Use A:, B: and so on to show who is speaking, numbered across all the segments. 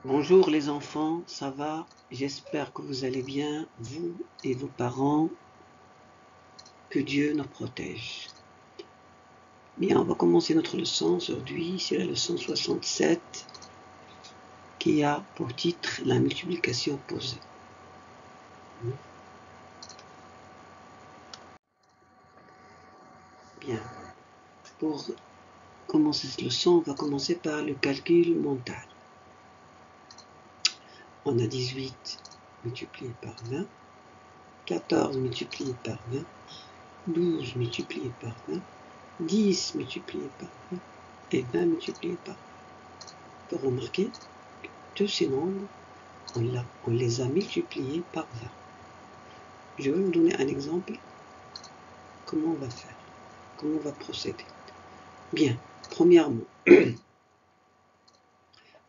A: Bonjour les enfants, ça va? J'espère que vous allez bien, vous et vos parents. Que Dieu nous protège. Bien, on va commencer notre leçon aujourd'hui. C'est la leçon 67 qui a pour titre la multiplication posée. Bien, pour commencer cette leçon, on va commencer par le calcul mental. On a 18 multiplié par 20, 14 multiplié par 20, 12 multiplié par 20, 10 multiplié par 20 et 20 multiplié par 20. Vous remarquez, tous ces nombres, on les a multipliés par 20. Je vais vous donner un exemple. Comment on va faire? Comment on va procéder? Bien, premièrement,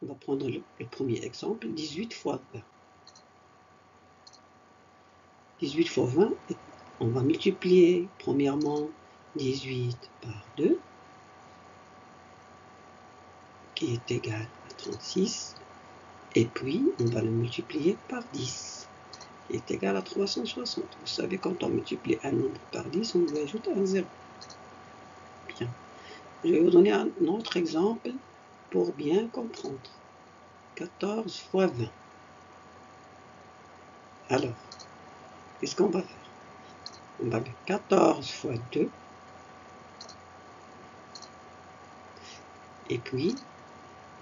A: on va prendre le premier exemple, 18 fois 20. 18 fois 20, on va multiplier premièrement 18 par 2, qui est égal à 36, et puis on va le multiplier par 10, qui est égal à 360. Vous savez, quand on multiplie un nombre par 10, on doit ajouter un 0. Bien. Je vais vous donner un autre exemple pour bien comprendre. 14 fois 20. Alors, qu'est-ce qu'on va faire? On va faire 14 fois 2, et puis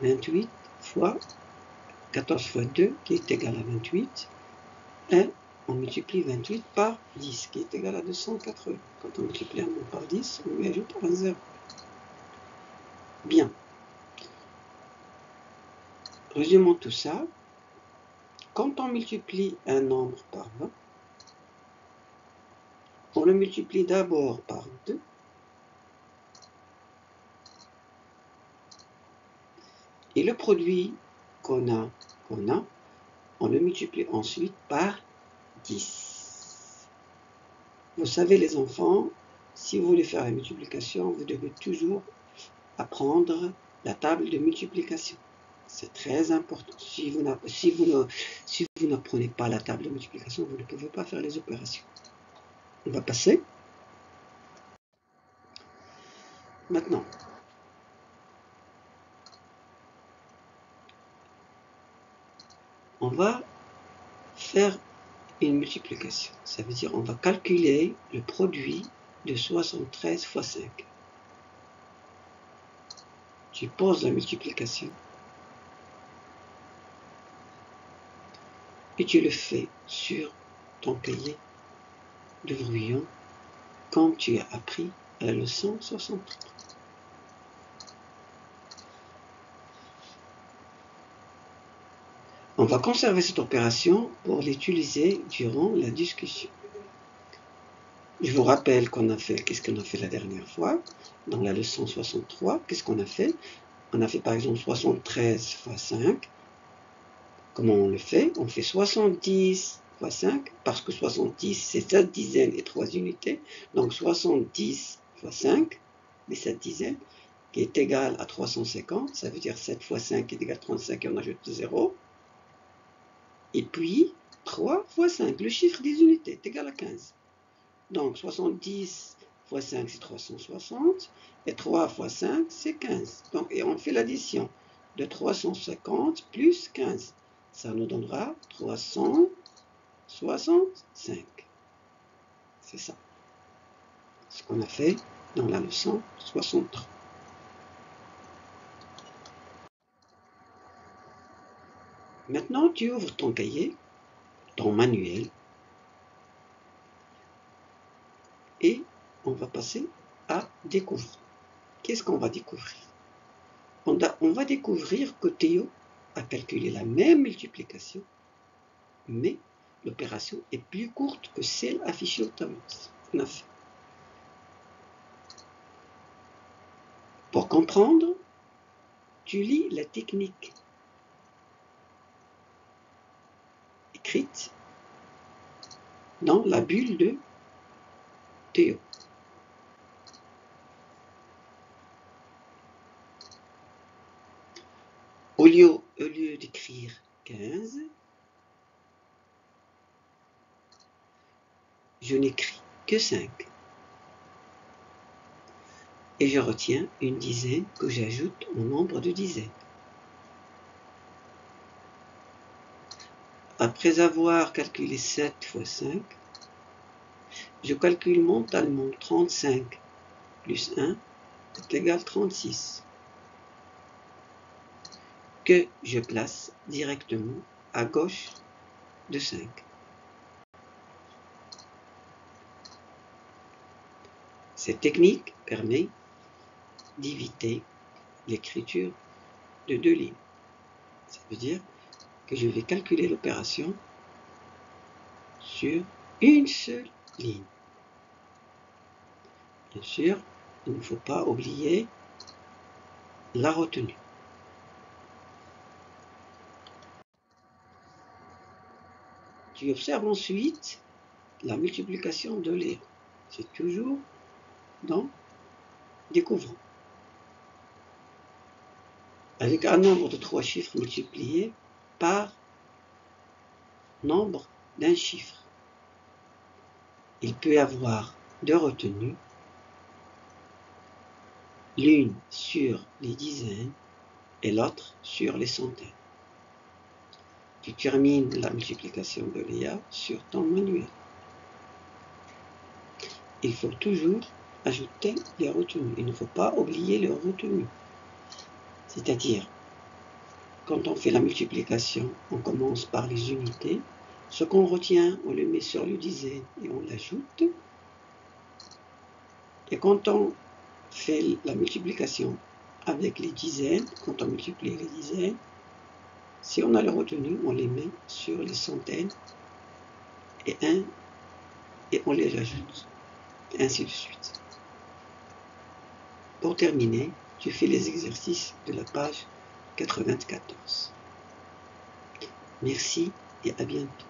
A: 28 fois 14 fois 2, qui est égal à 28, et on multiplie 28 par 10, qui est égal à 280. Quand on multiplie un nombre par 10, on lui ajoute un 0. Bien. Résumons tout ça. Quand on multiplie un nombre par 20, on le multiplie d'abord par 2, et le produit qu'on a, on le multiplie ensuite par 10. Vous savez les enfants, si vous voulez faire la multiplication, vous devez toujours apprendre la table de multiplication. C'est très important. Si vous n'apprenez pas la table de multiplication, vous ne pouvez pas faire les opérations. On va passer. Maintenant, on va faire une multiplication. Ça veut dire on va calculer le produit de 73 fois 5. Tu poses la multiplication et tu le fais sur ton cahier de brouillon comme tu as appris à la leçon 63. On va conserver cette opération pour l'utiliser durant la discussion. Je vous rappelle qu'est-ce qu'on a fait la dernière fois, dans la leçon 63, qu'est-ce qu'on a fait? On a fait par exemple 73 fois 5. Comment on le fait? On fait 70 fois 5, parce que 70 c'est 7 dizaines et 3 unités, donc 70 fois 5, les 7 dizaines, qui est égal à 350, ça veut dire 7 fois 5 est égal à 35 et on ajoute 0. Et puis 3 fois 5, le chiffre des unités est égal à 15. Donc 70 fois 5 c'est 360 et 3 fois 5 c'est 15. Donc, et on fait l'addition de 350 plus 15. Ça nous donnera 365. C'est ça. Ce qu'on a fait dans la leçon 63. Maintenant, tu ouvres ton cahier, ton manuel, et on va passer à découvrir. Qu'est-ce qu'on va découvrir? On va découvrir que Théo a calculé la même multiplication, mais l'opération est plus courte que celle affichée au tableau. On a fait. Pour comprendre, tu lis la technique écrite dans la bulle de Théo. Au lieu lieu d'écrire 15, je n'écris que 5. Et je retiens une dizaine que j'ajoute au nombre de dizaines. Après avoir calculé 7 fois 5, je calcule mentalement 35 plus 1 est égal à 36, que je place directement à gauche de 5. Cette technique permet d'éviter l'écriture de 2 lignes. Ça veut dire que je vais calculer l'opération sur une seule ligne. Bien sûr, il ne faut pas oublier la retenue. Tu observes ensuite la multiplication de Léa. C'est toujours dans découvrant. Avec un nombre de 3 chiffres multipliés par nombre d'un chiffre. Il peut y avoir 2 retenues, l'une sur les dizaines et l'autre sur les centaines. Tu termines la multiplication de Léa sur ton manuel. Il faut toujours ajouter les retenues. Il ne faut pas oublier les retenues. C'est-à-dire, quand on fait la multiplication, on commence par les unités. Ce qu'on retient, on le met sur le dizaine et on l'ajoute. Et quand on fait la multiplication avec les dizaines, quand on multiplie les dizaines, si on a les retenues, on les met sur les centaines et on les ajoute, et ainsi de suite. Pour terminer, tu fais les exercices de la page 94. Merci et à bientôt.